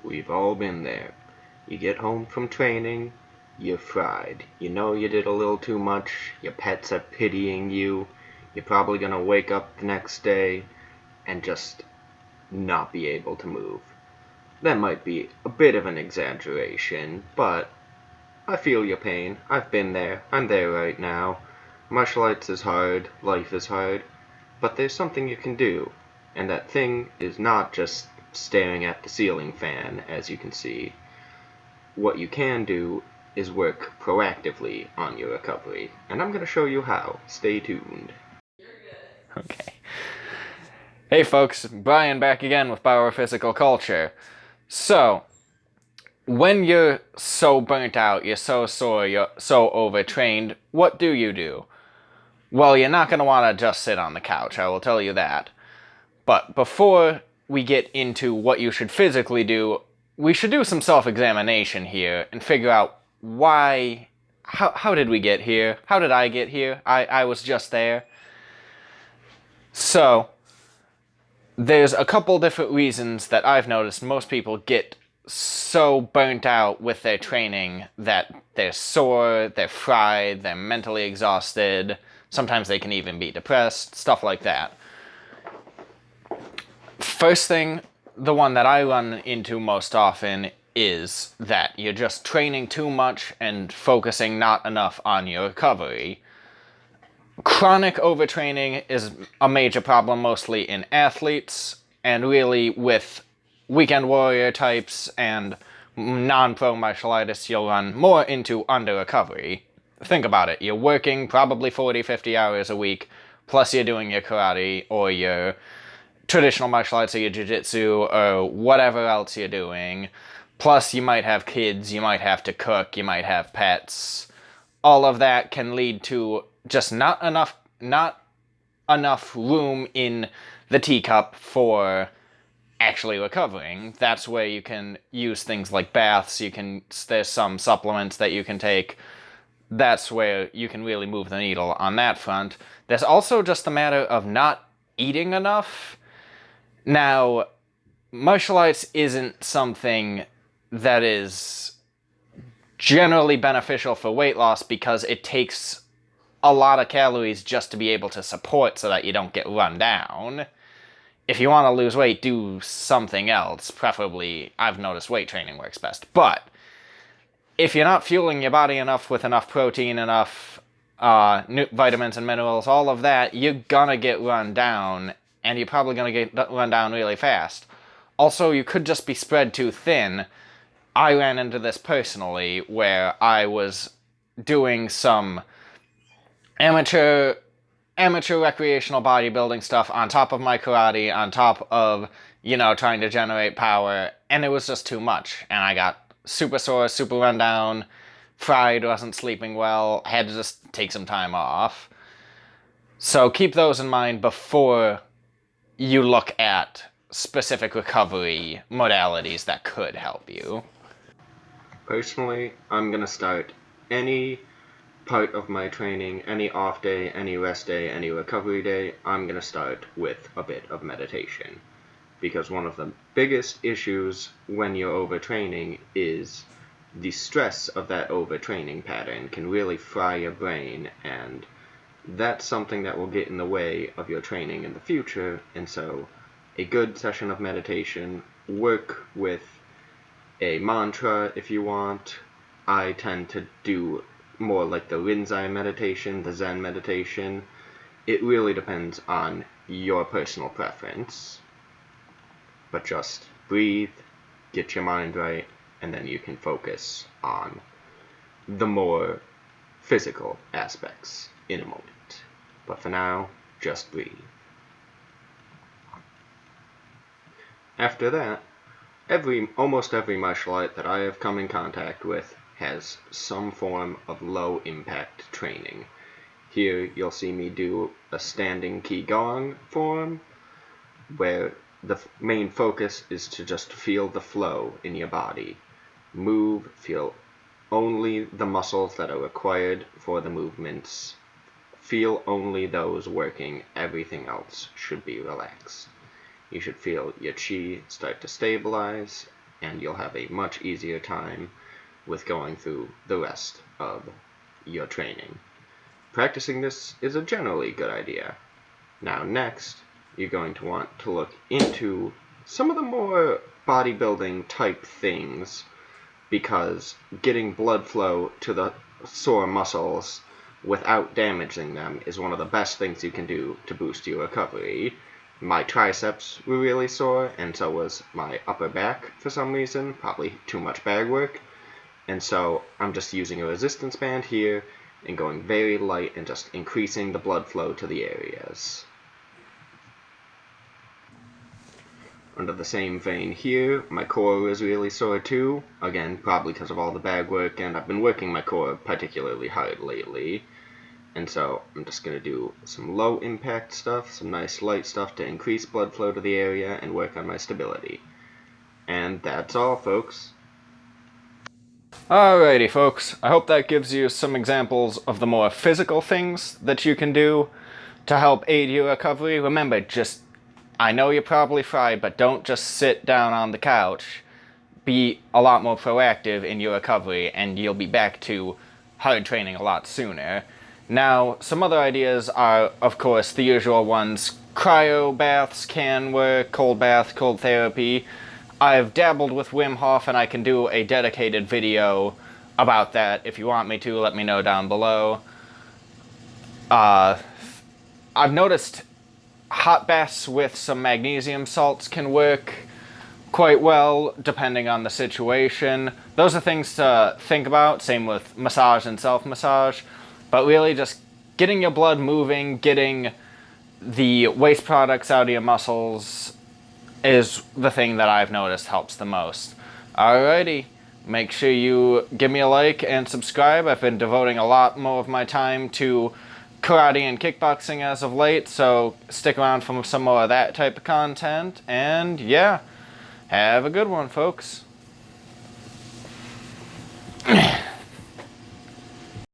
We've all been there. You get home from training, you're fried. You know you did a little too much, your pets are pitying you, you're probably gonna wake up the next day and just not be able to move. That might be a bit of an exaggeration, but I feel your pain. I've been there. I'm there right now. Martial arts is hard, life is hard, but there's something you can do, and that thing is not just staring at the ceiling fan, as you can see. What you can do is work proactively on your recovery, and I'm going to show you how. Stay tuned. Okay. Hey folks, Brian back again with Biophysical Culture. So, when you're so burnt out, you're so sore, you're so overtrained, what do you do? Well, you're not going to want to just sit on the couch, I will tell you that. But before we get into what you should physically do, we should do some self-examination here and figure out why... How did we get here? How did I get here? I was just there. So, there's a couple different reasons that I've noticed most people get so burnt out with their training that they're sore, they're fried, they're mentally exhausted. Sometimes they can even be depressed, stuff like that. First thing, the one that I run into most often is that you're just training too much and focusing not enough on your recovery. Chronic overtraining is a major problem mostly in athletes, and really with weekend warrior types and non-pro martial artists, you'll run more into under-recovery. Think about it. You're working probably 40, 50 hours a week, plus you're doing your karate or your traditional martial arts or your jiu-jitsu or whatever else you're doing. Plus you might have kids, you might have to cook, you might have pets. All of that can lead to just not enough room in the teacup for actually recovering. That's where you can use things like baths. There's some supplements that you can take. That's where you can really move the needle on that front. There's also just a matter of not eating enough. Now, martial arts isn't something that is generally beneficial for weight loss because it takes a lot of calories just to be able to support so that you don't get run down. If you want to lose weight, do something else. Preferably, I've noticed weight training works best. But if you're not fueling your body enough with enough protein, enough vitamins and minerals, all of that, you're gonna get run down, and you're probably gonna get run down really fast. Also, you could just be spread too thin. I ran into this personally, where I was doing some amateur recreational bodybuilding stuff on top of my karate, on top of, trying to generate power, and it was just too much. And I got super sore, super run down, fried, wasn't sleeping well, had to just take some time off. So keep those in mind before you look at specific recovery modalities that could help you. Personally, I'm going to start any part of my training, any off day, any rest day, any recovery day, I'm going to start with a bit of meditation. Because one of the biggest issues when you're overtraining is the stress of that overtraining pattern can really fry your brain, and that's something that will get in the way of your training in the future. And so a good session of meditation, work with a mantra if you want. I tend to do more like the Rinzai meditation, the Zen meditation. It really depends on your personal preference. But just breathe, get your mind right, and then you can focus on the more physical aspects in a moment. But for now, just breathe. After that, almost every martial art that I have come in contact with has some form of low impact training. Here you'll see me do a standing Qigong form, where the main focus is to just feel the flow in your body. Move, feel only the muscles that are required for the movements. Feel only those working, everything else should be relaxed. You should feel your chi start to stabilize, and you'll have a much easier time with going through the rest of your training. Practicing this is a generally good idea. Now next, you're going to want to look into some of the more bodybuilding type things, because getting blood flow to the sore muscles without damaging them is one of the best things you can do to boost your recovery. My triceps were really sore, and so was my upper back for some reason, probably too much bag work. And so I'm just using a resistance band here and going very light and just increasing the blood flow to the areas. Under the same vein here, my core is really sore too, again probably because of all the bag work, and I've been working my core particularly hard lately. And so I'm just going to do some low impact stuff, some nice light stuff to increase blood flow to the area and work on my stability. And that's all, folks. Alrighty, folks. I hope that gives you some examples of the more physical things that you can do to help aid your recovery. Remember, I know you're probably fried, but don't just sit down on the couch. Be a lot more proactive in your recovery, and you'll be back to hard training a lot sooner. Now, some other ideas are, of course, the usual ones. Cryo baths can work, cold bath, cold therapy. I've dabbled with Wim Hof, and I can do a dedicated video about that. If you want me to, let me know down below. I've noticed hot baths with some magnesium salts can work quite well, depending on the situation. Those are things to think about, same with massage and self-massage. But really just getting your blood moving, getting the waste products out of your muscles is the thing that I've noticed helps the most. Alrighty, make sure you give me a like and subscribe. I've been devoting a lot more of my time to karate and kickboxing as of late, so stick around for some more of that type of content. And yeah, have a good one, folks.